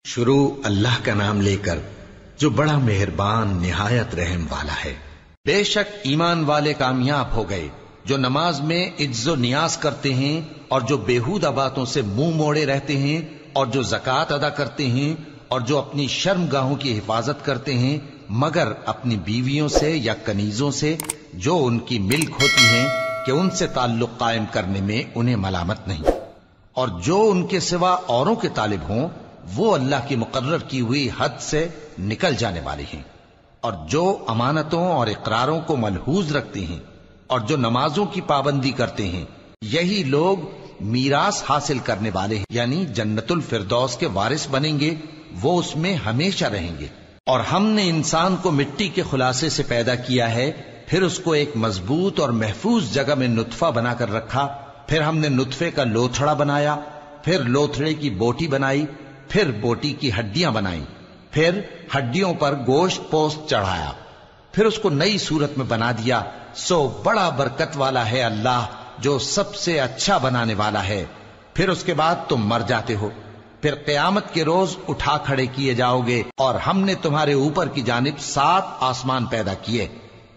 شروع اللہ کا نام لے کر جو بڑا مہربان نہایت رحم والا ہے۔ بے شک ایمان والے کامیاب ہو گئے جو نماز میں عجز و نیاز کرتے ہیں اور جو بیہودہ باتوں سے منہ موڑے رہتے ہیں اور جو زکوٰۃ ادا کرتے ہیں اور جو اپنی شرم گاہوں کی حفاظت کرتے ہیں مگر اپنی بیویوں سے یا کنیزوں سے جو ان کی ملک ہوتی ہیں کہ ان سے تعلق قائم کرنے میں انہیں ملامت نہیں، اور جو ان کے سوا اوروں کے طالب ہوں وہ اللہ کی مقرر کی ہوئی حد سے نکل جانے والے ہیں، اور جو امانتوں اور اقراروں کو ملحوظ رکھتے ہیں اور جو نمازوں کی پابندی کرتے ہیں یہی لوگ میراث حاصل کرنے والے ہیں، یعنی جنت الفردوس کے وارث بنیں گے، وہ اس میں ہمیشہ رہیں گے۔ اور ہم نے انسان کو مٹی کے خلاصے سے پیدا کیا ہے، پھر اس کو ایک مضبوط اور محفوظ جگہ میں نطفہ بنا کر رکھا، پھر ہم نے نطفے کا لوتھڑا بنایا، پھر لوتھڑے کی بوٹی بنائی، پھر بوٹی کی ہڈیاں بنائیں، پھر ہڈیوں پر گوشت پوست چڑھایا، پھر اس کو نئی صورت میں بنا دیا۔ سو بڑا برکت والا ہے اللہ جو سب سے اچھا بنانے والا ہے۔ پھر اس کے بعد تم مر جاتے ہو، پھر قیامت کے روز اٹھا کھڑے کیے جاؤ گے، اور ہم نے تمہارے اوپر کی جانب 7 آسمان پیدا کیے،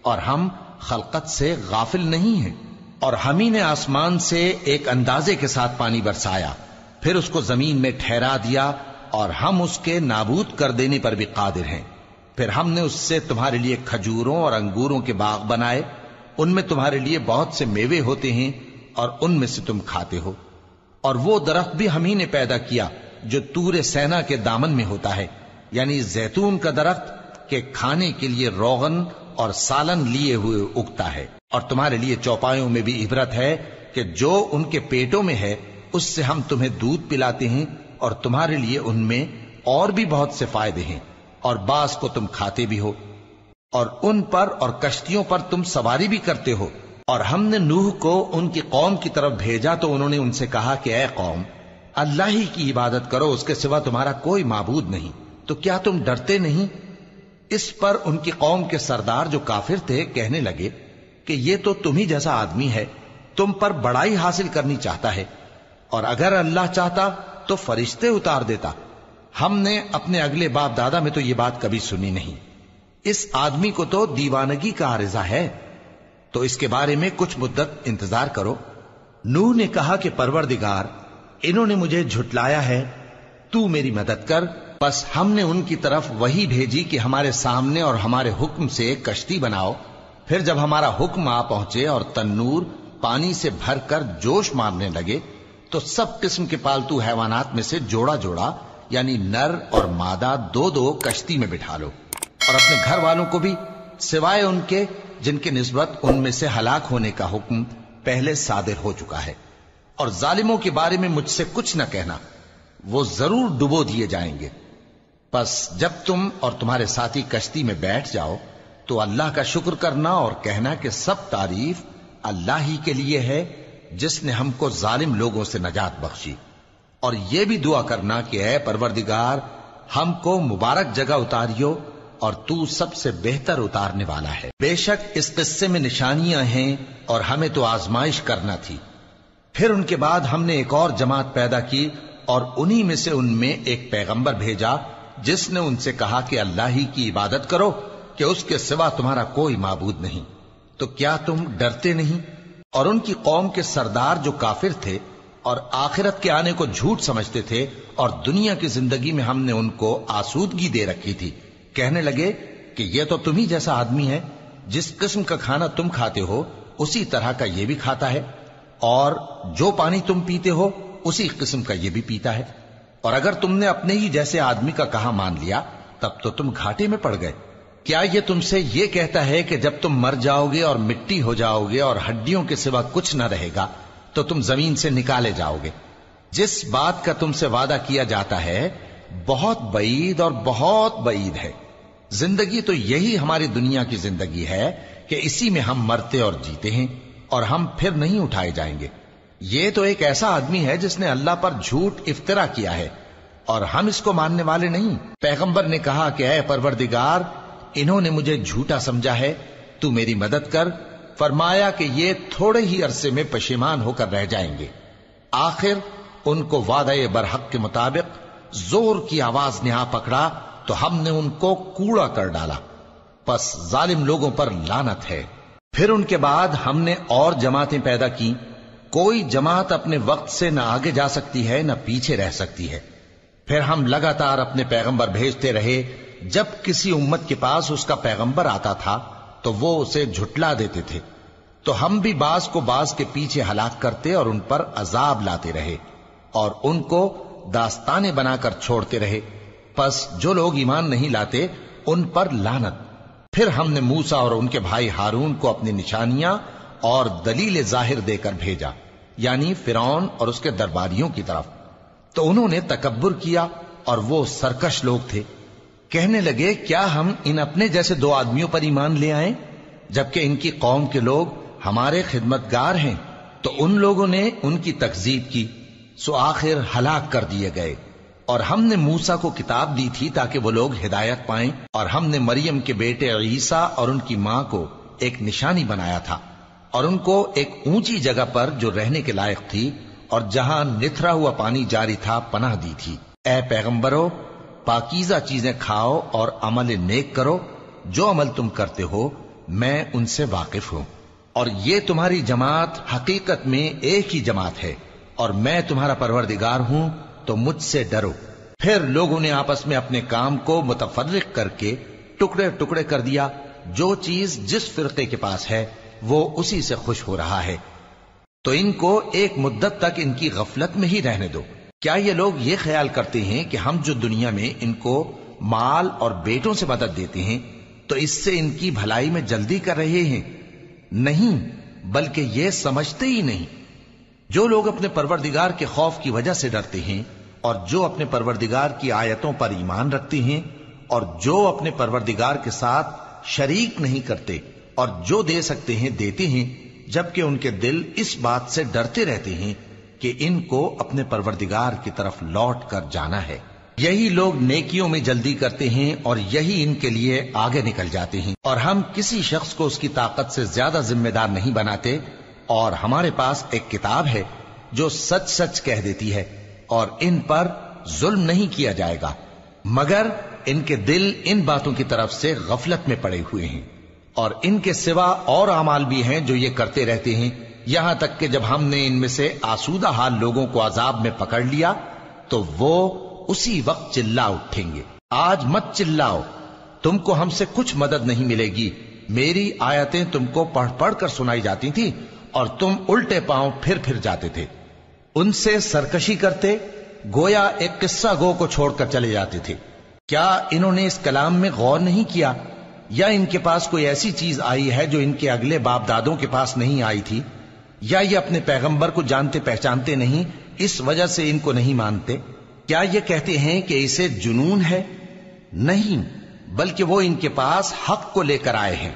اور ہم خلقت سے غافل نہیں ہیں۔ اور ہم ہی نے آسمان سے ایک اندازے کے ساتھ پانی برسایا، پھر اس کو زمین میں ٹھہرا دیا، اور ہم اس کے نابود کر دینے پر بھی قادر ہیں۔ پھر ہم نے اس سے تمہارے لیے کھجوروں اور انگوروں کے باغ بنائے، ان میں تمہارے لیے بہت سے میوے ہوتے ہیں اور ان میں سے تم کھاتے ہو۔ اور وہ درخت بھی ہم ہی نے پیدا کیا جو طور سینا کے دامن میں ہوتا ہے، یعنی زیتون کا درخت کہ کھانے کے لیے روغن اور سالن لیے ہوئے اگتا ہے۔ اور تمہارے لیے چوپایوں میں بھی عبرت ہے کہ جو ان کے پیٹوں میں ہے اس سے ہم تمہیں دودھ پلاتے ہیں، اور تمہارے لیے ان میں اور بھی بہت سے فائدے ہیں، اور بعض کو تم کھاتے بھی ہو، اور ان پر اور کشتیوں پر تم سواری بھی کرتے ہو۔ اور ہم نے نوح کو ان کی قوم کی طرف بھیجا تو انہوں نے ان سے کہا کہ اے قوم، اللہ ہی کی عبادت کرو، اس کے سوا تمہارا کوئی معبود نہیں، تو کیا تم ڈرتے نہیں؟ اس پر ان کی قوم کے سردار جو کافر تھے کہنے لگے کہ یہ تو تم ہی جیسا آدمی ہے، تم پر بڑائی حاصل کرنی چاہتا ہے، اور اگر اللہ چاہتا تو فرشتے اتار دیتا۔ ہم نے اپنے اگلے باپ دادا میں تو یہ بات کبھی سنی نہیں، اس آدمی کو تو دیوانگی کا عارضہ ہے، تو اس کے بارے میں کچھ مدت انتظار کرو۔ نوح نے کہا کہ پروردگار، انہوں نے مجھے جھٹلایا ہے، تو میری مدد کر۔ پس ہم نے ان کی طرف وحی بھیجی کہ ہمارے سامنے اور ہمارے حکم سے ایک کشتی بناؤ۔ پھر جب ہمارا حکم آ پہنچے اور تنور پانی سے بھر کر جوش مارنے لگے تو سب قسم کے پالتو حیوانات میں سے جوڑا جوڑا یعنی نر اور مادہ 2 کشتی میں بٹھا لو، اور اپنے گھر والوں کو بھی سوائے ان کے جن کے نسبت ان میں سے ہلاک ہونے کا حکم پہلے صادر ہو چکا ہے۔ اور ظالموں کے بارے میں مجھ سے کچھ نہ کہنا، وہ ضرور ڈبو دیے جائیں گے۔ پس جب تم اور تمہارے ساتھی کشتی میں بیٹھ جاؤ تو اللہ کا شکر کرنا اور کہنا کہ سب تعریف اللہ ہی کے لیے ہے جس نے ہم کو ظالم لوگوں سے نجات بخشی۔ اور یہ بھی دعا کرنا کہ اے پروردگار، ہم کو مبارک جگہ اتاریو اور تو سب سے بہتر اتارنے والا ہے۔ بے شک اس قصے میں نشانیاں ہیں اور ہمیں تو آزمائش کرنا تھی۔ پھر ان کے بعد ہم نے ایک اور جماعت پیدا کی اور انہی میں سے ان میں ایک پیغمبر بھیجا جس نے ان سے کہا کہ اللہ ہی کی عبادت کرو کہ اس کے سوا تمہارا کوئی معبود نہیں، تو کیا تم ڈرتے نہیں؟ اور ان کی قوم کے سردار جو کافر تھے اور آخرت کے آنے کو جھوٹ سمجھتے تھے اور دنیا کی زندگی میں ہم نے ان کو آسودگی دے رکھی تھی، کہنے لگے کہ یہ تو تم ہی جیسا آدمی ہے، جس قسم کا کھانا تم کھاتے ہو اسی طرح کا یہ بھی کھاتا ہے، اور جو پانی تم پیتے ہو اسی قسم کا یہ بھی پیتا ہے، اور اگر تم نے اپنے ہی جیسے آدمی کا کہا مان لیا تب تو تم گھاٹے میں پڑ گئے۔ کیا یہ تم سے یہ کہتا ہے کہ جب تم مر جاؤ گے اور مٹی ہو جاؤ گے اور ہڈیوں کے سوا کچھ نہ رہے گا تو تم زمین سے نکالے جاؤ گے؟ جس بات کا تم سے وعدہ کیا جاتا ہے بہت بعید اور بہت بعید ہے۔ زندگی تو یہی ہماری دنیا کی زندگی ہے کہ اسی میں ہم مرتے اور جیتے ہیں، اور ہم پھر نہیں اٹھائے جائیں گے۔ یہ تو ایک ایسا آدمی ہے جس نے اللہ پر جھوٹ افطرا کیا ہے، اور ہم اس کو ماننے والے نہیں۔ پیغمبر نے کہا کہ اے پروردگار، انہوں نے مجھے جھوٹا سمجھا ہے، تو میری مدد کر۔ فرمایا کہ یہ تھوڑے ہی عرصے میں پشیمان ہو کر رہ جائیں گے۔ آخر ان کو وعدہ برحق کے مطابق زور کی آواز نے آ پکڑا تو ہم نے ان کو کوڑا کر ڈالا، پس ظالم لوگوں پر لعنت ہے۔ پھر ان کے بعد ہم نے اور جماعتیں پیدا کی، کوئی جماعت اپنے وقت سے نہ آگے جا سکتی ہے نہ پیچھے رہ سکتی ہے۔ پھر ہم لگاتار اپنے پیغمبر بھیجتے رہے، جب کسی امت کے پاس اس کا پیغمبر آتا تھا تو وہ اسے جھٹلا دیتے تھے، تو ہم بھی بعض کو بعض کے پیچھے ہلاک کرتے اور ان پر عذاب لاتے رہے اور ان کو داستانے بنا کر چھوڑتے رہے۔ پس جو لوگ ایمان نہیں لاتے ان پر لعنت۔ پھر ہم نے موسیٰ اور ان کے بھائی ہارون کو اپنی نشانیاں اور دلیل ظاہر دے کر بھیجا، یعنی فرعون اور اس کے درباریوں کی طرف، تو انہوں نے تکبر کیا اور وہ سرکش لوگ تھے۔ کہنے لگے کیا ہم ان اپنے جیسے دو آدمیوں پر ایمان لے آئیں جبکہ ان کی قوم کے لوگ ہمارے خدمتگار ہیں؟ تو ان لوگوں نے ان کی تکذیب کی، سو آخر ہلاک کر دیے گئے۔ اور ہم نے موسیٰ کو کتاب دی تھی تاکہ وہ لوگ ہدایت پائیں، اور ہم نے مریم کے بیٹے عیسیٰ اور ان کی ماں کو ایک نشانی بنایا تھا اور ان کو ایک اونچی جگہ پر جو رہنے کے لائق تھی اور جہاں نتھرا ہوا پانی جاری تھا پناہ دی تھی۔ اے پیغمبرو، پاکیزہ چیزیں کھاؤ اور عمل نیک کرو، جو عمل تم کرتے ہو میں ان سے واقف ہوں، اور یہ تمہاری جماعت حقیقت میں ایک ہی جماعت ہے، اور میں تمہارا پروردگار ہوں تو مجھ سے ڈرو۔ پھر لوگوں نے آپس میں اپنے کام کو متفرق کر کے ٹکڑے ٹکڑے کر دیا، جو چیز جس فرقے کے پاس ہے وہ اسی سے خوش ہو رہا ہے، تو ان کو ایک مدت تک ان کی غفلت میں ہی رہنے دو۔ کیا یہ لوگ یہ خیال کرتے ہیں کہ ہم جو دنیا میں ان کو مال اور بیٹوں سے مدد دیتے ہیں تو اس سے ان کی بھلائی میں جلدی کر رہے ہیں؟ نہیں، بلکہ یہ سمجھتے ہی نہیں۔ جو لوگ اپنے پروردگار کے خوف کی وجہ سے ڈرتے ہیں اور جو اپنے پروردگار کی آیتوں پر ایمان رکھتے ہیں اور جو اپنے پروردگار کے ساتھ شریک نہیں کرتے اور جو دے سکتے ہیں دیتے ہیں، جبکہ ان کے دل اس بات سے ڈرتے رہتے ہیں کہ ان کو اپنے پروردگار کی طرف لوٹ کر جانا ہے۔ یہی لوگ نیکیوں میں جلدی کرتے ہیں اور یہی ان کے لیے آگے نکل جاتے ہیں، اور ہم کسی شخص کو اس کی طاقت سے زیادہ ذمہ دار نہیں بناتے، اور ہمارے پاس ایک کتاب ہے جو سچ سچ کہہ دیتی ہے، اور ان پر ظلم نہیں کیا جائے گا، مگر ان کے دل ان باتوں کی طرف سے غفلت میں پڑے ہوئے ہیں، اور ان کے سوا اور اعمال بھی ہیں جو یہ کرتے رہتے ہیں، یہاں تک کہ جب ہم نے ان میں سے آسودہ حال لوگوں کو عذاب میں پکڑ لیا تو وہ اسی وقت چلا اٹھیں گے۔ آج مت چلاؤ، تم کو ہم سے کچھ مدد نہیں ملے گی، میری آیتیں تم کو پڑھ پڑھ کر سنائی جاتی تھی اور تم الٹے پاؤں پھر جاتے تھے۔ ان سے سرکشی کرتے، گویا ایک قصہ گو کو چھوڑ کر چلے جاتے تھے۔ کیا انہوں نے اس کلام میں غور نہیں کیا، یا ان کے پاس کوئی ایسی چیز آئی ہے جو ان کے اگلے باپ دادوں کے پاس نہیں آئی تھی، یا یہ اپنے پیغمبر کو جانتے پہچانتے نہیں اس وجہ سے ان کو نہیں مانتے؟ کیا یہ کہتے ہیں کہ اسے جنون ہے؟ نہیں، بلکہ وہ ان کے پاس حق کو لے کر آئے ہیں،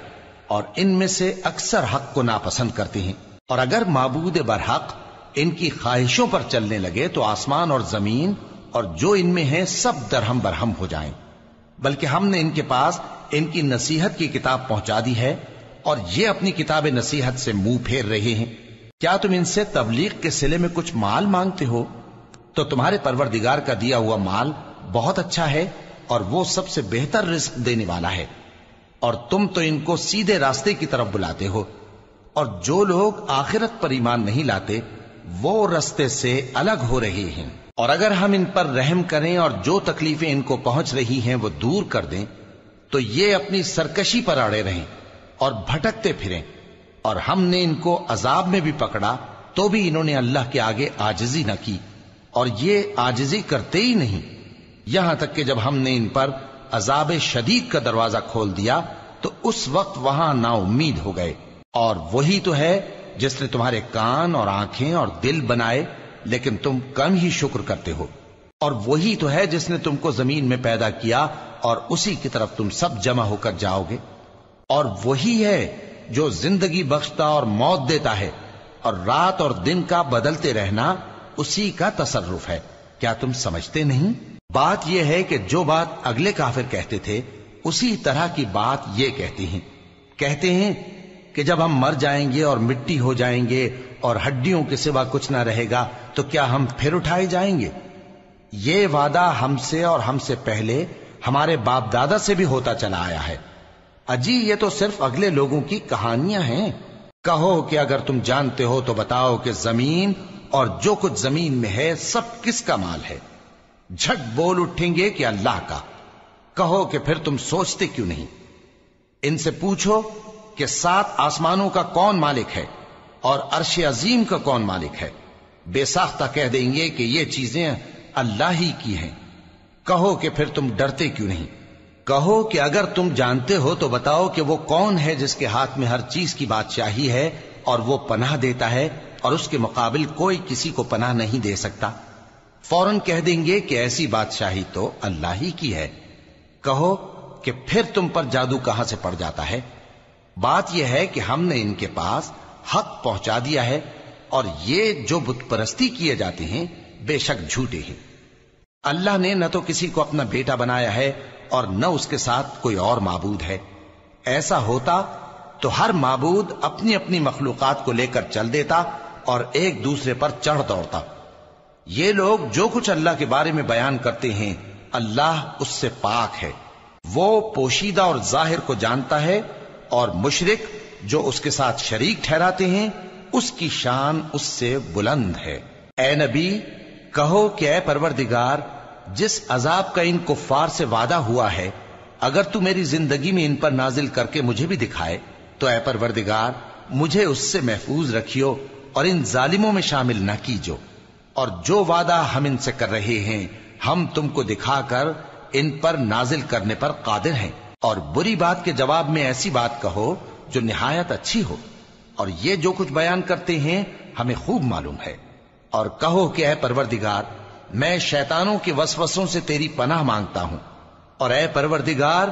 اور ان میں سے اکثر حق کو ناپسند کرتے ہیں۔ اور اگر معبود برحق ان کی خواہشوں پر چلنے لگے تو آسمان اور زمین اور جو ان میں ہے سب درہم برہم ہو جائیں۔ بلکہ ہم نے ان کے پاس ان کی نصیحت کی کتاب پہنچا دی ہے، اور یہ اپنی کتاب نصیحت سے منہ پھیر رہے ہیں۔ کیا تم ان سے تبلیغ کے صلے میں کچھ مال مانگتے ہو؟ تو تمہارے پروردگار کا دیا ہوا مال بہت اچھا ہے، اور وہ سب سے بہتر رزق دینے والا ہے، اور تم تو ان کو سیدھے راستے کی طرف بلاتے ہو، اور جو لوگ آخرت پر ایمان نہیں لاتے وہ راستے سے الگ ہو رہے ہیں۔ اور اگر ہم ان پر رحم کریں اور جو تکلیفیں ان کو پہنچ رہی ہیں وہ دور کر دیں تو یہ اپنی سرکشی پر اڑے رہیں اور بھٹکتے پھریں، اور ہم نے ان کو عذاب میں بھی پکڑا تو بھی انہوں نے اللہ کے آگے عاجزی نہ کی، اور یہ عاجزی کرتے ہی نہیں، یہاں تک کہ جب ہم نے ان پر عذاب شدید کا دروازہ کھول دیا تو اس وقت وہاں نا امید ہو گئے۔ اور وہی تو ہے جس نے تمہارے کان اور آنکھیں اور دل بنائے، لیکن تم کم ہی شکر کرتے ہو۔ اور وہی تو ہے جس نے تم کو زمین میں پیدا کیا اور اسی کی طرف تم سب جمع ہو کر جاؤ گے۔ اور وہی ہے جو زندگی بخشتا اور موت دیتا ہے، اور رات اور دن کا بدلتے رہنا اسی کا تصرف ہے۔ کیا تم سمجھتے نہیں؟ بات یہ ہے کہ جو بات اگلے کافر کہتے تھے اسی طرح کی بات یہ کہتے ہیں کہ جب ہم مر جائیں گے اور مٹی ہو جائیں گے اور ہڈیوں کے سوا کچھ نہ رہے گا تو کیا ہم پھر اٹھائے جائیں گے؟ یہ وعدہ ہم سے اور ہم سے پہلے ہمارے باپ دادا سے بھی ہوتا چلا آیا ہے۔ اجی یہ تو صرف اگلے لوگوں کی کہانیاں ہیں۔ کہو کہ اگر تم جانتے ہو تو بتاؤ کہ زمین اور جو کچھ زمین میں ہے سب کس کا مال ہے؟ جھٹ بول اٹھیں گے کہ اللہ کا۔ کہو کہ پھر تم سوچتے کیوں نہیں؟ ان سے پوچھو کہ 7 آسمانوں کا کون مالک ہے اور عرش عظیم کا کون مالک ہے؟ بے ساختہ کہہ دیں گے کہ یہ چیزیں اللہ ہی کی ہیں۔ کہو کہ پھر تم ڈرتے کیوں نہیں؟ کہو کہ اگر تم جانتے ہو تو بتاؤ کہ وہ کون ہے جس کے ہاتھ میں ہر چیز کی بادشاہی ہے اور وہ پناہ دیتا ہے اور اس کے مقابل کوئی کسی کو پناہ نہیں دے سکتا؟ فوراً کہہ دیں گے کہ ایسی بادشاہی تو اللہ ہی کی ہے۔ کہو کہ پھر تم پر جادو کہاں سے پڑ جاتا ہے؟ بات یہ ہے کہ ہم نے ان کے پاس حق پہنچا دیا ہے اور یہ جو بت پرستی کیے جاتے ہیں بے شک جھوٹے ہیں۔ اللہ نے نہ تو کسی کو اپنا بیٹا بنایا ہے اور نہ اس کے ساتھ کوئی اور معبود ہے۔ ایسا ہوتا تو ہر معبود اپنی اپنی مخلوقات کو لے کر چل دیتا اور ایک دوسرے پر چڑھ دوڑتا۔ یہ لوگ جو کچھ اللہ کے بارے میں بیان کرتے ہیں اللہ اس سے پاک ہے، وہ پوشیدہ اور ظاہر کو جانتا ہے، اور مشرک جو اس کے ساتھ شریک ٹھہراتے ہیں اس کی شان اس سے بلند ہے۔ اے نبی کہو کہ اے پروردگار، جس عذاب کا ان کفار سے وعدہ ہوا ہے اگر تو میری زندگی میں ان پر نازل کر کے مجھے بھی دکھائے تو اے پروردگار مجھے اس سے محفوظ رکھیو اور ان ظالموں میں شامل نہ کیجو، اور جو وعدہ ہم ان سے کر رہے ہیں ہم تم کو دکھا کر ان پر نازل کرنے پر قادر ہیں۔ اور بری بات کے جواب میں ایسی بات کہو جو نہایت اچھی ہو، اور یہ جو کچھ بیان کرتے ہیں ہمیں خوب معلوم ہے۔ اور کہو کہ اے پروردگار میں شیطانوں کے وسوسوں سے تیری پناہ مانگتا ہوں، اور اے پروردگار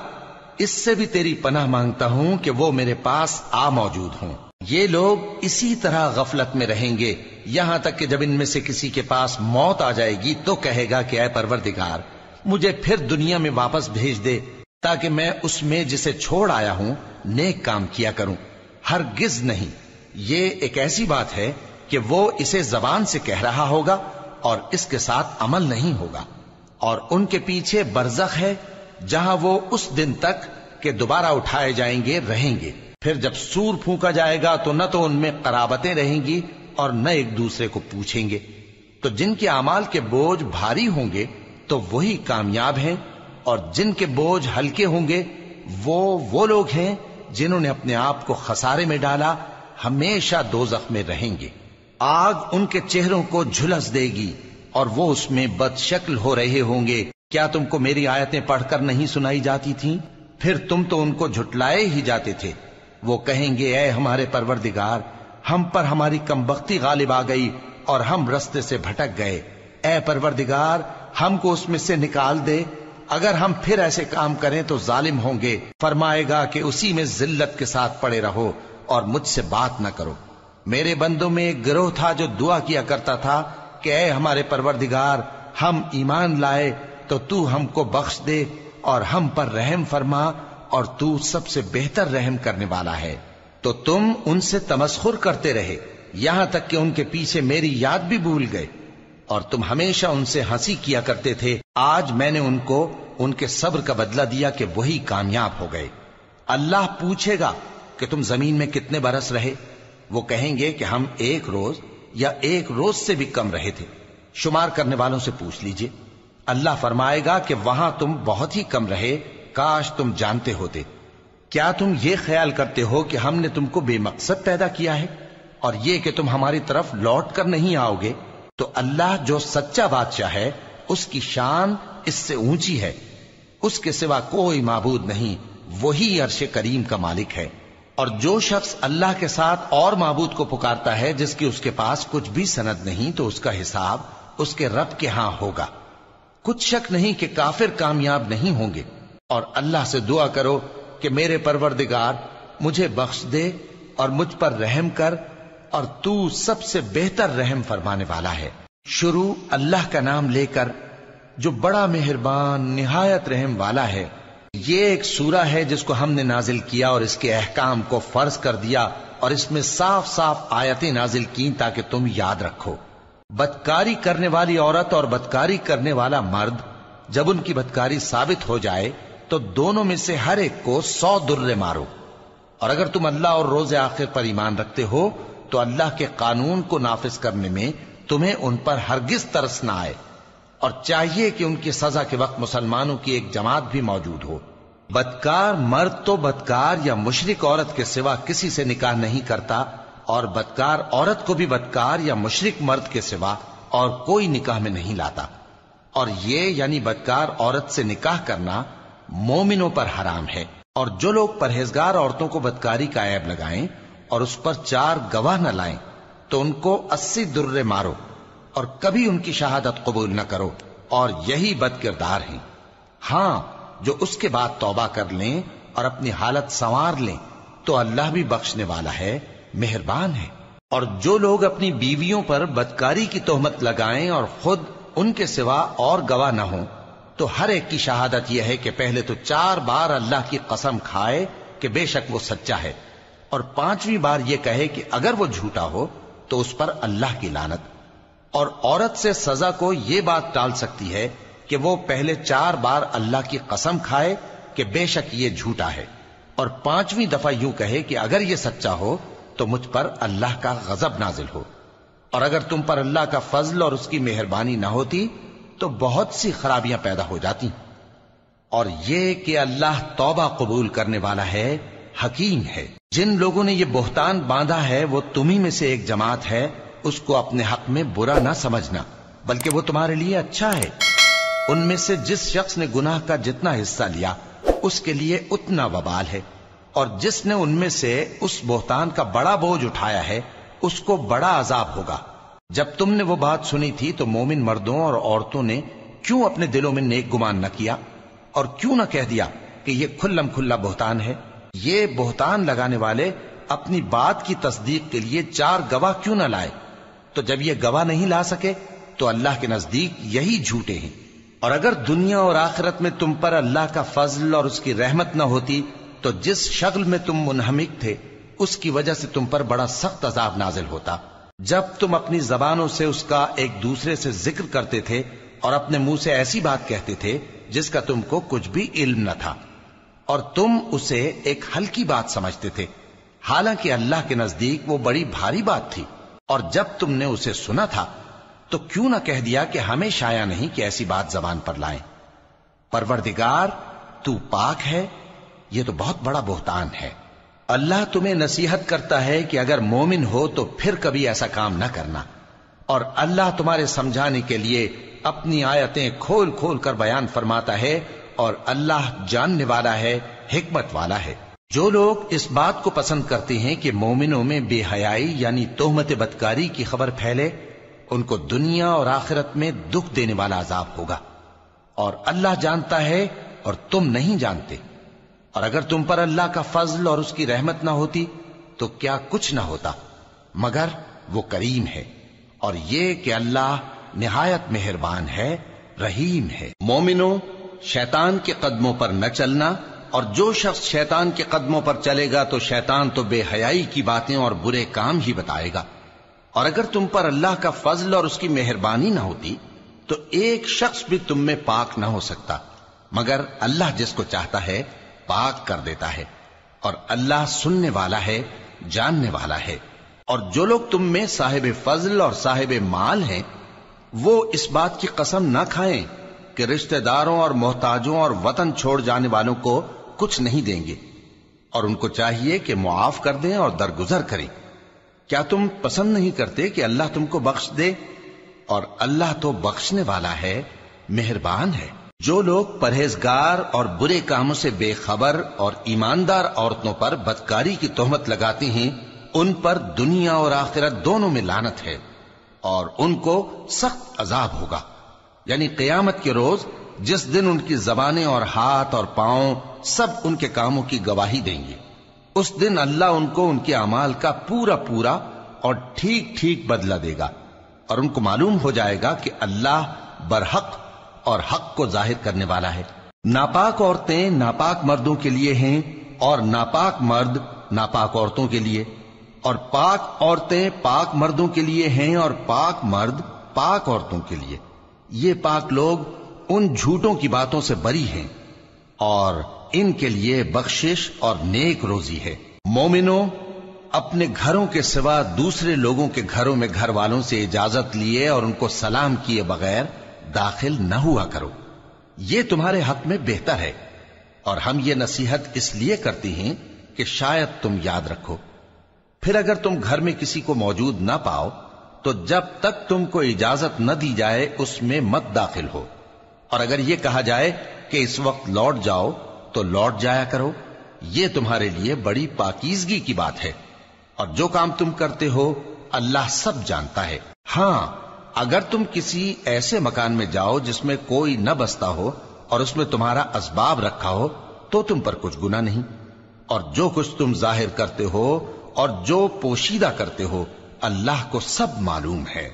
اس سے بھی تیری پناہ مانگتا ہوں کہ وہ میرے پاس آ موجود ہوں۔ یہ لوگ اسی طرح غفلت میں رہیں گے یہاں تک کہ جب ان میں سے کسی کے پاس موت آ جائے گی تو کہے گا کہ اے پروردگار مجھے پھر دنیا میں واپس بھیج دے تاکہ میں اس میں جسے چھوڑ آیا ہوں نیک کام کیا کروں۔ ہرگز نہیں، یہ ایک ایسی بات ہے کہ وہ اسے زبان سے کہہ رہا ہوگا اور اس کے ساتھ عمل نہیں ہوگا، اور ان کے پیچھے برزخ ہے جہاں وہ اس دن تک کہ دوبارہ اٹھائے جائیں گے رہیں گے۔ پھر جب سور پھونکا جائے گا تو نہ تو ان میں قرابتیں رہیں گی اور نہ ایک دوسرے کو پوچھیں گے۔ تو جن کے اعمال کے بوجھ بھاری ہوں گے تو وہی کامیاب ہیں، اور جن کے بوجھ ہلکے ہوں گے وہ لوگ ہیں جنہوں نے اپنے آپ کو خسارے میں ڈالا، ہمیشہ دوزخ میں رہیں گے۔ آگ ان کے چہروں کو جھلس دے گی اور وہ اس میں بد شکل ہو رہے ہوں گے۔ کیا تم کو میری آیتیں پڑھ کر نہیں سنائی جاتی تھیں؟ پھر تم تو ان کو جھٹلائے ہی جاتے تھے۔ وہ کہیں گے اے ہمارے پروردگار ہم پر ہماری کمبختی غالب آ گئی اور ہم رستے سے بھٹک گئے، اے پروردگار ہم کو اس میں سے نکال دے، اگر ہم پھر ایسے کام کریں تو ظالم ہوں گے۔ فرمائے گا کہ اسی میں ذلت کے ساتھ پڑے رہو اور مجھ سے بات نہ کرو۔ میرے بندوں میں ایک گروہ تھا جو دعا کیا کرتا تھا کہ اے ہمارے پروردگار ہم ایمان لائے تو تو ہم کو بخش دے اور ہم پر رحم فرما، اور تو سب سے بہتر رحم کرنے والا ہے۔ تو تم ان سے تمسخر کرتے رہے یہاں تک کہ ان کے پیچھے میری یاد بھی بھول گئے، اور تم ہمیشہ ان سے ہنسی کیا کرتے تھے۔ آج میں نے ان کو ان کے صبر کا بدلہ دیا کہ وہی کامیاب ہو گئے۔ اللہ پوچھے گا کہ تم زمین میں کتنے برس رہے؟ وہ کہیں گے کہ ہم 1 روز یا 1 روز سے بھی کم رہے تھے، شمار کرنے والوں سے پوچھ لیجئے۔ اللہ فرمائے گا کہ وہاں تم بہت ہی کم رہے، کاش تم جانتے ہوتے۔ کیا تم یہ خیال کرتے ہو کہ ہم نے تم کو بے مقصد پیدا کیا ہے اور یہ کہ تم ہماری طرف لوٹ کر نہیں آؤ گے؟ تو اللہ جو سچا بادشاہ ہے اس کی شان اس سے اونچی ہے، اس کے سوا کوئی معبود نہیں، وہی عرش کریم کا مالک ہے۔ اور جو شخص اللہ کے ساتھ اور معبود کو پکارتا ہے جس کی اس کے پاس کچھ بھی سند نہیں تو اس کا حساب اس کے رب کے ہاں ہوگا۔ کچھ شک نہیں کہ کافر کامیاب نہیں ہوں گے۔ اور اللہ سے دعا کرو کہ میرے پروردگار مجھے بخش دے اور مجھ پر رحم کر، اور تو سب سے بہتر رحم فرمانے والا ہے۔ شروع اللہ کا نام لے کر جو بڑا مہربان نہایت رحم والا ہے۔ یہ ایک سورہ ہے جس کو ہم نے نازل کیا اور اس کے احکام کو فرض کر دیا، اور اس میں صاف صاف آیتیں نازل کی تاکہ تم یاد رکھو۔ بدکاری کرنے والی عورت اور بدکاری کرنے والا مرد جب ان کی بدکاری ثابت ہو جائے تو دونوں میں سے ہر ایک کو 100 درے مارو. اور اگر تم اللہ اور روز آخر پر ایمان رکھتے ہو تو اللہ کے قانون کو نافذ کرنے میں تمہیں ان پر ہرگز ترس نہ آئے، اور چاہیے کہ ان کی سزا کے وقت مسلمانوں کی ایک جماعت بھی موجود ہو. بدکار مرد تو بدکار یا مشرک عورت کے سوا کسی سے نکاح نہیں کرتا، اور بدکار عورت کو بھی بدکار یا مشرک مرد کے سوا اور کوئی نکاح میں نہیں لاتا. اور یہ یعنی بدکار عورت سے نکاح کرنا مومنوں پر حرام ہے. اور جو لوگ پرہیزگار عورتوں کو بدکاری کا عیب لگائیں اور اس پر 4 گواہ نہ لائیں تو ان کو 80 درے مارو اور کبھی ان کی شہادت قبول نہ کرو، اور یہی بد کردار ہیں. ہاں، جو اس کے بعد توبہ کر لیں اور اپنی حالت سنوار لیں تو اللہ بھی بخشنے والا ہے، مہربان ہے. اور جو لوگ اپنی بیویوں پر بدکاری کی تہمت لگائیں اور خود ان کے سوا اور گواہ نہ ہوں تو ہر ایک کی شہادت یہ ہے کہ پہلے تو 4 بار اللہ کی قسم کھائے کہ بے شک وہ سچا ہے، اور 5ویں بار یہ کہے کہ اگر وہ جھوٹا ہو تو اس پر اللہ کی لعنت. اور عورت سے سزا کو یہ بات ٹال سکتی ہے کہ وہ پہلے 4 بار اللہ کی قسم کھائے کہ بے شک یہ جھوٹا ہے، اور 5ویں دفعہ یوں کہے کہ اگر یہ سچا ہو تو مجھ پر اللہ کا غضب نازل ہو. اور اگر تم پر اللہ کا فضل اور اس کی مہربانی نہ ہوتی تو بہت سی خرابیاں پیدا ہو جاتی. اور یہ کہ اللہ توبہ قبول کرنے والا ہے، حکیم ہے. جن لوگوں نے یہ بہتان باندھا ہے وہ تمہیں میں سے ایک جماعت ہے، اس کو اپنے حق میں برا نہ سمجھنا، بلکہ وہ تمہارے لیے اچھا ہے. ان میں سے جس شخص نے گناہ کا جتنا حصہ لیا اس کے لیے اتنا وبال ہے، اور جس نے ان میں سے اس بہتان کا بڑا بوجھ اٹھایا ہے اس کو بڑا عذاب ہوگا. جب تم نے وہ بات سنی تھی تو مومن مردوں اور عورتوں نے کیوں اپنے دلوں میں نیک گمان نہ کیا، اور کیوں نہ کہہ دیا کہ یہ کھلم کھلا بہتان ہے؟ یہ بہتان لگانے والے اپنی بات کی تصدیق کے لیے 4 گواہ کیوں نہ لائے؟ تو جب یہ گواہ نہیں لا سکے تو اللہ کے نزدیک یہی جھوٹے ہیں. اور اگر دنیا اور آخرت میں تم پر اللہ کا فضل اور اس کی رحمت نہ ہوتی تو جس شغل میں تم منہمک تھے اس کی وجہ سے تم پر بڑا سخت عذاب نازل ہوتا. جب تم اپنی زبانوں سے اس کا ایک دوسرے سے ذکر کرتے تھے اور اپنے منہ سے ایسی بات کہتے تھے جس کا تم کو کچھ بھی علم نہ تھا، اور تم اسے ایک ہلکی بات سمجھتے تھے، حالانکہ اللہ کے نزدیک وہ بڑی بھاری بات تھی. اور جب تم نے اسے سنا تھا تو کیوں نہ کہہ دیا کہ ہمیں شایع نہیں کہ ایسی بات زبان پر لائیں. پروردگار تو پاک ہے، یہ تو بہت بڑا بہتان ہے. اللہ تمہیں نصیحت کرتا ہے کہ اگر مومن ہو تو پھر کبھی ایسا کام نہ کرنا، اور اللہ تمہارے سمجھانے کے لیے اپنی آیتیں کھول کھول کر بیان فرماتا ہے، اور اللہ جاننے والا ہے، حکمت والا ہے. جو لوگ اس بات کو پسند کرتے ہیں کہ مومنوں میں بے حیائی یعنی تہمت بدکاری کی خبر پھیلے، ان کو دنیا اور آخرت میں دکھ دینے والا عذاب ہوگا. اور اللہ جانتا ہے اور تم نہیں جانتے. اور اگر تم پر اللہ کا فضل اور اس کی رحمت نہ ہوتی تو کیا کچھ نہ ہوتا، مگر وہ کریم ہے. اور یہ کہ اللہ نہایت مہربان ہے، رحیم ہے. مومنوں، شیطان کے قدموں پر نہ چلنا، اور جو شخص شیطان کے قدموں پر چلے گا تو شیطان تو بے حیائی کی باتیں اور برے کام ہی بتائے گا. اور اگر تم پر اللہ کا فضل اور اس کی مہربانی نہ ہوتی تو ایک شخص بھی تم میں پاک نہ ہو سکتا، مگر اللہ جس کو چاہتا ہے پاک کر دیتا ہے. اور اللہ سننے والا ہے، جاننے والا ہے. اور جو لوگ تم میں صاحب فضل اور صاحب مال ہیں وہ اس بات کی قسم نہ کھائیں کہ رشتہ داروں اور محتاجوں اور وطن چھوڑ جانے والوں کو کچھ نہیں دیں گے، اور ان کو چاہیے کہ معاف کر دیں اور درگزر کریں. کیا تم پسند نہیں کرتے کہ اللہ تم کو بخش دے؟ اور اللہ تو بخشنے والا ہے، مہربان ہے. جو لوگ پرہیزگار اور برے کاموں سے بے خبر اور ایماندار عورتوں پر بدکاری کی تہمت لگاتے ہیں ان پر دنیا اور آخرت دونوں میں لعنت ہے، اور ان کو سخت عذاب ہوگا. یعنی قیامت کے روز جس دن ان کی زبانیں اور ہاتھ اور پاؤں سب ان کے کاموں کی گواہی دیں گے، اس دن اللہ ان کو ان کے اعمال کا پورا پورا اور ٹھیک ٹھیک بدلہ دے گا. اور ان کو معلوم ہو جائے گا کہ اللہ برحق اور حق کو ظاہر کرنے والا ہے. ناپاک عورتیں ناپاک مردوں کے لیے ہیں اور ناپاک مرد ناپاک عورتوں کے لیے، اور پاک عورتیں پاک مردوں کے لیے ہیں اور پاک مرد پاک عورتوں کے لیے، یہ پاک لوگ ان جھوٹوں کی باتوں سے بری ہیں اور ان کے لیے بخشش اور نیک روزی ہے۔ مومنوں، اپنے گھروں کے سوا دوسرے لوگوں کے گھروں میں گھر والوں سے اجازت لیے اور ان کو سلام کیے بغیر داخل نہ ہوا کرو، یہ تمہارے حق میں بہتر ہے، اور ہم یہ نصیحت اس لیے کرتے ہیں کہ شاید تم یاد رکھو۔ پھر اگر تم گھر میں کسی کو موجود نہ پاؤ تو جب تک تم کو اجازت نہ دی جائے اس میں مت داخل ہو، اور اگر یہ کہا جائے کہ اس وقت لوٹ جاؤ تو لوٹ جایا کرو، یہ تمہارے لیے بڑی پاکیزگی کی بات ہے، اور جو کام تم کرتے ہو اللہ سب جانتا ہے۔ ہاں، اگر تم کسی ایسے مکان میں جاؤ جس میں کوئی نہ بستا ہو اور اس میں تمہارا اسباب رکھا ہو تو تم پر کچھ گناہ نہیں، اور جو کچھ تم ظاہر کرتے ہو اور جو پوشیدہ کرتے ہو اللہ کو سب معلوم ہے۔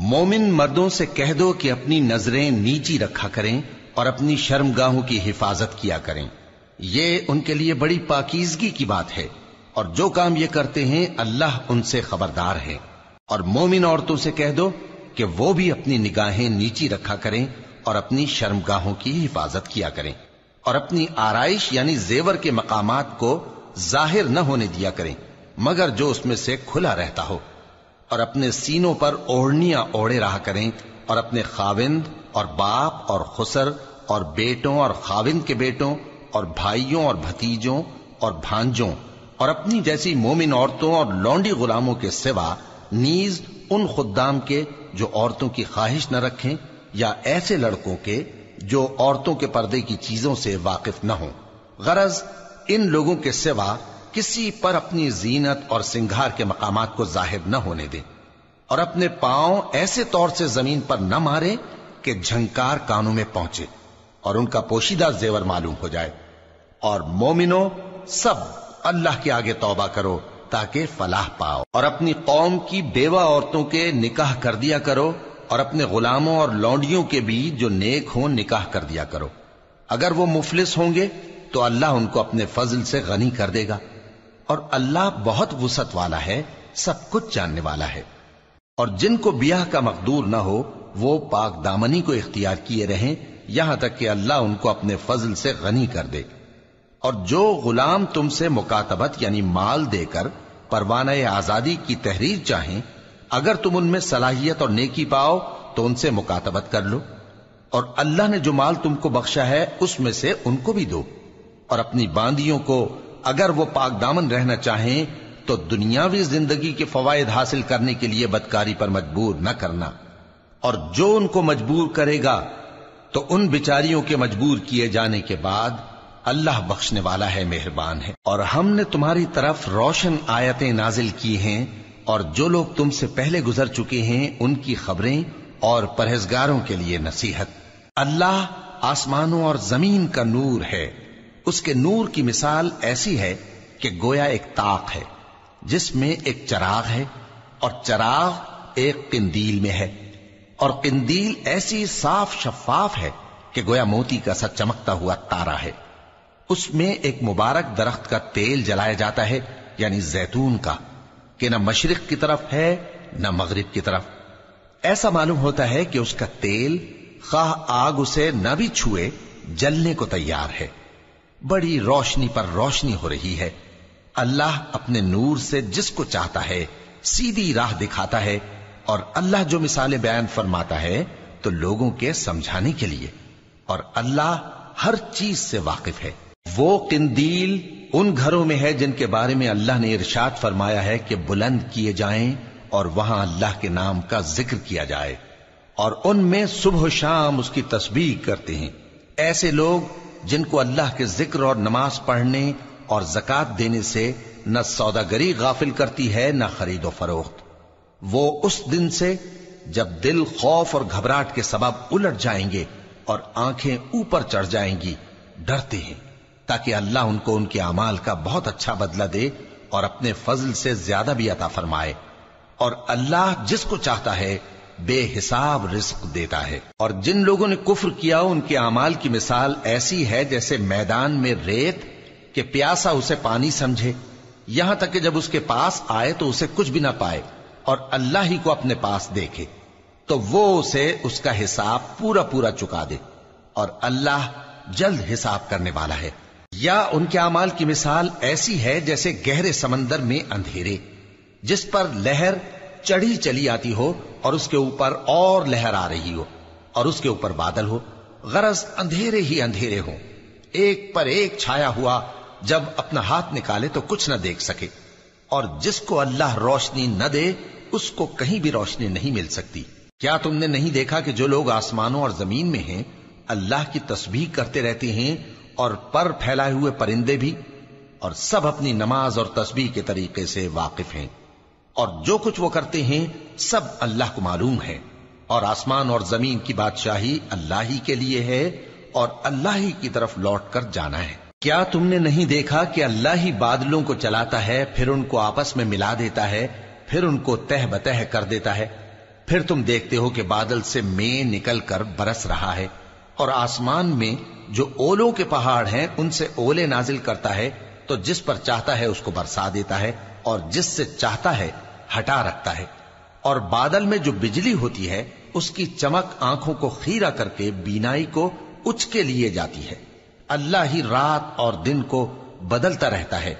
مومن مردوں سے کہہ دو کہ اپنی نظریں نیچی رکھا کریں اور اپنی شرمگاہوں کی حفاظت کیا کریں، یہ ان کے لیے بڑی پاکیزگی کی بات ہے، اور جو کام یہ کرتے ہیں اللہ ان سے خبردار ہے۔ اور مومن عورتوں سے کہہ دو کہ وہ بھی اپنی نگاہیں نیچی رکھا کریں اور اپنی شرمگاہوں کی حفاظت کیا کریں، اور اپنی آرائش یعنی زیور کے مقامات کو ظاہر نہ ہونے دیا کریں مگر جو اس میں سے کھلا رہتا ہو، اور اپنے سینوں پر اوڑھنیاں اوڑھے رہا کریں، اور اپنے خاوند اور باپ اور خسر اور بیٹوں اور خاوند کے بیٹوں اور بھائیوں اور بھتیجوں اور بھانجوں اور اپنی جیسی مومن عورتوں اور لونڈی غلاموں کے سوا نیز ان خدام کے جو عورتوں کی خواہش نہ رکھیں، یا ایسے لڑکوں کے جو عورتوں کے پردے کی چیزوں سے واقف نہ ہوں۔ غرض ان لوگوں کے سوا کسی پر اپنی زینت اور سنگھار کے مقامات کو ظاہر نہ ہونے دیں، اور اپنے پاؤں ایسے طور سے زمین پر نہ مارے کہ جھنکار کانوں میں پہنچے اور ان کا پوشیدہ زیور معلوم ہو جائے۔ اور مومنوں، سب اللہ کے آگے توبہ کرو تاکہ فلاح پاؤ، اور اپنی قوم کی بیوہ عورتوں کے نکاح کر دیا کرو، اور اپنے غلاموں اور لونڈیوں کے بھی جو نیک ہوں نکاح کر دیا کرو۔ اگر وہ مفلس ہوں گے تو اللہ ان کو اپنے فضل سے غنی کر دے گا، اور اللہ بہت وسعت والا ہے، سب کچھ جاننے والا ہے۔ اور جن کو بیاہ کا مقدور نہ ہو وہ پاک دامنی کو اختیار کیے رہیں یہاں تک کہ اللہ ان کو اپنے فضل سے غنی کر دے۔ اور جو غلام تم سے مکاتبت یعنی مال دے کر پروانہ آزادی کی تحریر چاہیں، اگر تم ان میں صلاحیت اور نیکی پاؤ تو ان سے مکاتبت کر لو، اور اللہ نے جو مال تم کو بخشا ہے اس میں سے ان کو بھی دو۔ اور اپنی باندیوں کو اگر وہ پاک دامن رہنا چاہیں تو دنیاوی زندگی کے فوائد حاصل کرنے کے لیے بدکاری پر مجبور نہ کرنا، اور جو ان کو مجبور کرے گا تو ان بیچاریوں کے مجبور کیے جانے کے بعد اللہ بخشنے والا ہے، مہربان ہے۔ اور ہم نے تمہاری طرف روشن آیتیں نازل کی ہیں، اور جو لوگ تم سے پہلے گزر چکے ہیں ان کی خبریں اور پرہیزگاروں کے لیے نصیحت۔ اللہ آسمانوں اور زمین کا نور ہے، اس کے نور کی مثال ایسی ہے کہ گویا ایک طاق ہے جس میں ایک چراغ ہے، اور چراغ ایک قندیل میں ہے، اور قندیل ایسی صاف شفاف ہے کہ گویا موتی کا سا چمکتا ہوا تارا ہے۔ اس میں ایک مبارک درخت کا تیل جلایا جاتا ہے یعنی زیتون کا، کہ نہ مشرق کی طرف ہے نہ مغرب کی طرف۔ ایسا معلوم ہوتا ہے کہ اس کا تیل خواہ آگ اسے نہ بھی چھوئے جلنے کو تیار ہے، بڑی روشنی پر روشنی ہو رہی ہے۔ اللہ اپنے نور سے جس کو چاہتا ہے سیدھی راہ دکھاتا ہے، اور اللہ جو مثالیں بیان فرماتا ہے تو لوگوں کے سمجھانے کے لیے، اور اللہ ہر چیز سے واقف ہے۔ وہ قندیل ان گھروں میں ہے جن کے بارے میں اللہ نے ارشاد فرمایا ہے کہ بلند کیے جائیں اور وہاں اللہ کے نام کا ذکر کیا جائے، اور ان میں صبح و شام اس کی تسبیح کرتے ہیں۔ ایسے لوگ جن کو اللہ کے ذکر اور نماز پڑھنے اور زکوٰۃ دینے سے نہ سوداگری غافل کرتی ہے نہ خرید و فروخت، وہ اس دن سے جب دل خوف اور گھبراہٹ کے سبب الٹ جائیں گے اور آنکھیں اوپر چڑھ جائیں گی ڈرتے ہیں، تاکہ اللہ ان کو ان کے اعمال کا بہت اچھا بدلہ دے اور اپنے فضل سے زیادہ بھی عطا فرمائے۔ اور اللہ جس کو چاہتا ہے بے حساب رزق دیتا ہے۔ اور جن لوگوں نے کفر کیا ان کے اعمال کی مثال ایسی ہے جیسے میدان میں ریت کہ پیاسا اسے پانی سمجھے، یہاں تک کہ جب اس کے پاس آئے تو اسے کچھ بھی نہ پائے اور اللہ ہی کو اپنے پاس دیکھے، تو وہ اسے اس کا حساب پورا پورا چکا دے، اور اللہ جلد حساب کرنے والا ہے۔ یا ان کے اعمال کی مثال ایسی ہے جیسے گہرے سمندر میں اندھیرے، جس پر لہر چڑھی چلی آتی ہو اور اس کے اوپر اور لہر آ رہی ہو، اور اس کے اوپر بادل ہو، غرض اندھیرے ہی اندھیرے ہوں، ایک پر ایک چھایا ہوا، جب اپنا ہاتھ نکالے تو کچھ نہ دیکھ سکے۔ اور جس کو اللہ روشنی نہ دے اس کو کہیں بھی روشنی نہیں مل سکتی۔ کیا تم نے نہیں دیکھا کہ جو لوگ آسمانوں اور زمین میں ہیں اللہ کی تسبیح کرتے رہتے ہیں، اور پر پھیلائے ہوئے پرندے بھی، اور سب اپنی نماز اور تسبیح کے طریقے سے واقف ہیں، اور جو کچھ وہ کرتے ہیں سب اللہ کو معلوم ہے، اور آسمان اور زمین کی بادشاہی اللہ ہی کے لیے ہے، اور اللہ ہی کی طرف لوٹ کر جانا ہے۔ کیا تم نے نہیں دیکھا کہ اللہ ہی بادلوں کو چلاتا ہے، پھر ان کو آپس میں ملا دیتا ہے، پھر ان کو تہ بتہ کر دیتا ہے، پھر تم دیکھتے ہو کہ بادل سے مے نکل کر برس رہا ہے، اور آسمان میں جو اولوں کے پہاڑ ہیں ان سے اولے نازل کرتا ہے، تو جس پر چاہتا ہے اس کو برسا دیتا ہے، اور جس سے چاہتا ہے ہٹا رکھتا ہے۔ اور بادل میں جو بجلی ہوتی ہے اس کی چمک آنکھوں کو خیرہ کر کے بینائی کو اچکے لیے جاتی ہے۔ اللہ ہی رات اور دن کو بدلتا رہتا ہے،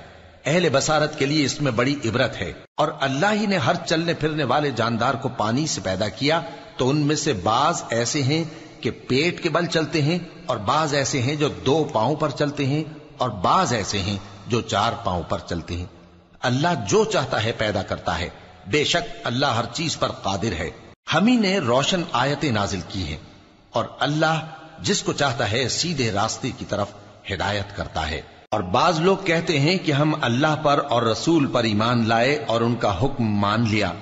اہل بصارت کے لیے اس میں بڑی عبرت ہے۔ اور اللہ ہی نے ہر چلنے پھرنے والے جاندار کو پانی سے پیدا کیا، تو ان میں سے بعض ایسے ہیں کہ پیٹ کے بل چلتے ہیں، اور بعض ایسے ہیں جو 2 پاؤں پر چلتے ہیں، اور بعض ایسے ہیں جو 4 پاؤں پر چلتے ہیں۔ اللہ جو چاہتا ہے پیدا کرتا ہے، بے شک اللہ ہر چیز پر قادر ہے۔ ہم ہی نے روشن آیتیں نازل کی ہیں، اور اللہ جس کو چاہتا ہے سیدھے راستے کی طرف ہدایت کرتا ہے۔ اور بعض لوگ کہتے ہیں کہ ہم اللہ پر اور رسول پر ایمان لائے اور ان کا حکم مان لیا،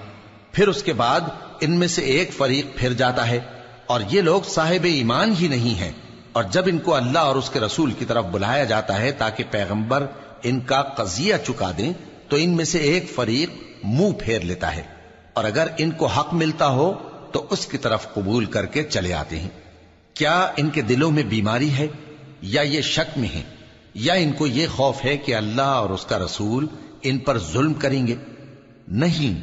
پھر اس کے بعد ان میں سے ایک فریق پھر جاتا ہے، اور یہ لوگ صاحب ایمان ہی نہیں ہیں۔ اور جب ان کو اللہ اور اس کے رسول کی طرف بلایا جاتا ہے تاکہ پیغمبر ان کا قضیہ چکا دیں، تو ان میں سے ایک فریق منہ پھیر لیتا ہے، اور اگر ان کو حق ملتا ہو تو اس کی طرف قبول کر کے چلے آتے ہیں۔ کیا ان کے دلوں میں بیماری ہے، یا یہ شک میں ہیں، یا ان کو یہ خوف ہے کہ اللہ اور اس کا رسول ان پر ظلم کریں گے؟ نہیں،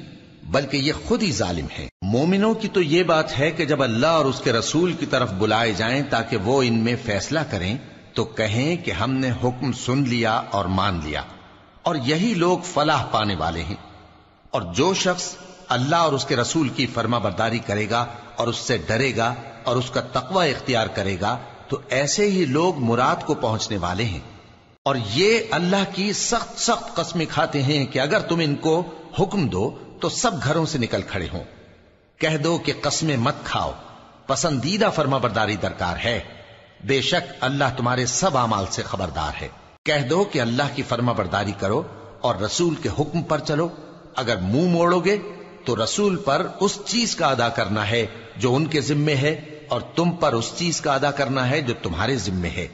بلکہ یہ خود ہی ظالم ہے۔ مومنوں کی تو یہ بات ہے کہ جب اللہ اور اس کے رسول کی طرف بلائے جائیں تاکہ وہ ان میں فیصلہ کریں، تو کہیں کہ ہم نے حکم سن لیا اور مان لیا، اور یہی لوگ فلاح پانے والے ہیں۔ اور جو شخص اللہ اور اس کے رسول کی فرما برداری کرے گا اور اس سے ڈرے گا اور اس کا تقوی اختیار کرے گا، تو ایسے ہی لوگ مراد کو پہنچنے والے ہیں۔ اور یہ اللہ کی سخت سخت قسمیں کھاتے ہیں کہ اگر تم ان کو حکم دو تو سب گھروں سے نکل کھڑے ہوں۔ کہہ دو کہ قسمیں مت کھاؤ، پسندیدہ فرما برداری درکار ہے، بے شک اللہ تمہارے سب اعمال سے خبردار ہے۔ کہہ دو کہ اللہ کی فرما برداری کرو اور رسول کے حکم پر چلو، اگر منہ موڑو گے تو رسول پر اس چیز کا ادا کرنا ہے جو ان کے ذمے ہے، اور تم پر اس چیز کا ادا کرنا ہے جو تمہارے ذمے ہے،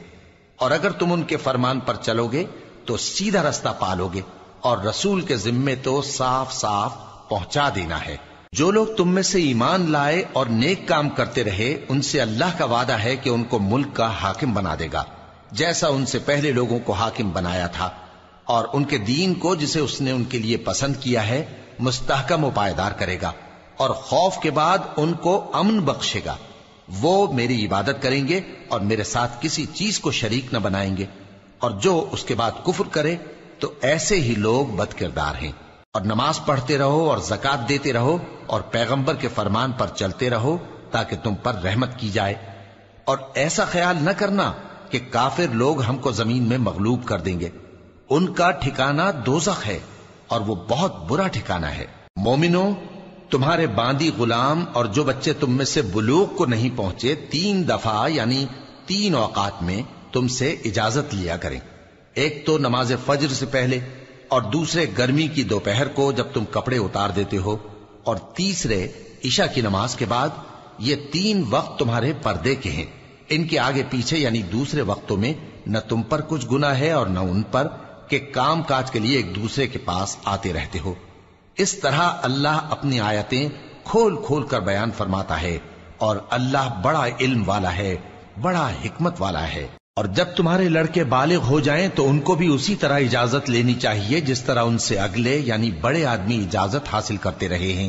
اور اگر تم ان کے فرمان پر چلو گے تو سیدھا رستہ پالو گے، اور رسول کے ذمے تو صاف صاف پہنچا دینا ہے۔ جو لوگ تم میں سے ایمان لائے اور نیک کام کرتے رہے، ان سے اللہ کا وعدہ ہے کہ ان کو ملک کا حاکم بنا دے گا، جیسا ان سے پہلے لوگوں کو حاکم بنایا تھا، اور ان کے دین کو جسے اس نے ان کے لیے پسند کیا ہے مستحکم و پائیدار کرے گا، اور خوف کے بعد ان کو امن بخشے گا۔ وہ میری عبادت کریں گے اور میرے ساتھ کسی چیز کو شریک نہ بنائیں گے، اور جو اس کے بعد کفر کرے تو ایسے ہی لوگ بد کردار ہیں۔ اور نماز پڑھتے رہو اور زکوٰۃ دیتے رہو اور پیغمبر کے فرمان پر چلتے رہو تاکہ تم پر رحمت کی جائے، اور ایسا خیال نہ کرنا کہ کافر لوگ ہم کو زمین میں مغلوب کر دیں گے، ان کا ٹھکانہ دوزخ ہے اور وہ بہت برا ٹھکانہ ہے۔ مومنوں، تمہارے باندی غلام اور جو بچے تم میں سے بلوغ کو نہیں پہنچے 3 دفعہ یعنی 3 اوقات میں تم سے اجازت لیا کریں، ایک تو نماز فجر سے پہلے، اور دوسرے گرمی کی دوپہر کو جب تم کپڑے اتار دیتے ہو، اور تیسرے عشاء کی نماز کے بعد۔ یہ 3 وقت تمہارے پردے کے ہیں، ان کے آگے پیچھے یعنی دوسرے وقتوں میں نہ تم پر کچھ گناہ ہے اور نہ ان پر، کہ کام کاج کے لیے ایک دوسرے کے پاس آتے رہتے ہو۔ اس طرح اللہ اپنی آیتیں کھول کھول کر بیان فرماتا ہے، اور اللہ بڑا علم والا ہے، بڑا حکمت والا ہے۔ اور جب تمہارے لڑکے بالغ ہو جائیں تو ان کو بھی اسی طرح اجازت لینی چاہیے جس طرح ان سے اگلے یعنی بڑے آدمی اجازت حاصل کرتے رہے ہیں۔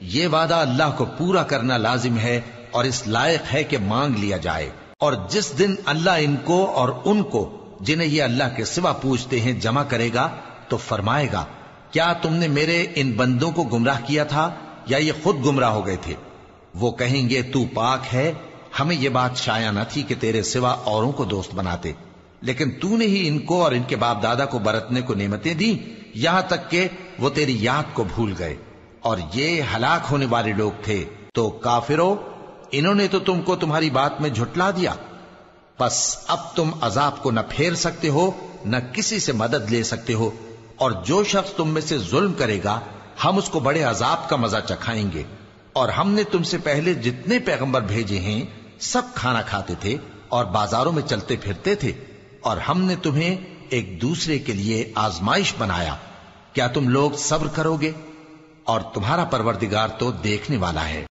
یہ وعدہ اللہ کو پورا کرنا لازم ہے اور اس لائق ہے کہ مانگ لیا جائے. اور جس دن اللہ ان کو اور ان کو جنہیں یہ اللہ کے سوا پوجتے ہیں جمع کرے گا تو فرمائے گا کیا تم نے میرے ان بندوں کو گمراہ کیا تھا یا یہ خود گمراہ ہو گئے تھے؟ وہ کہیں گے تو پاک ہے، ہمیں یہ بات شایع نہ تھی کہ تیرے سوا اوروں کو دوست بناتے، لیکن تو نے ہی ان کو اور ان کے باپ دادا کو برتنے کو نعمتیں دی یہاں تک کہ وہ تیری یاد کو بھول گئے، اور یہ ہلاک ہونے والے لوگ تھے. تو کافرو، انہوں نے تو تم کو تمہاری بات میں جھٹلا دیا، پس اب تم عذاب کو نہ پھیر سکتے ہو نہ کسی سے مدد لے سکتے ہو، اور جو شخص تم میں سے ظلم کرے گا ہم اس کو بڑے عذاب کا مزہ چکھائیں گے. اور ہم نے تم سے پہلے جتنے پیغمبر بھیجے ہیں سب کھانا کھاتے تھے اور بازاروں میں چلتے پھرتے تھے، اور ہم نے تمہیں ایک دوسرے کے لیے آزمائش بنایا. کیا تم لوگ صبر کرو گے؟ اور تمہارا پروردگار تو دیکھنے والا ہے.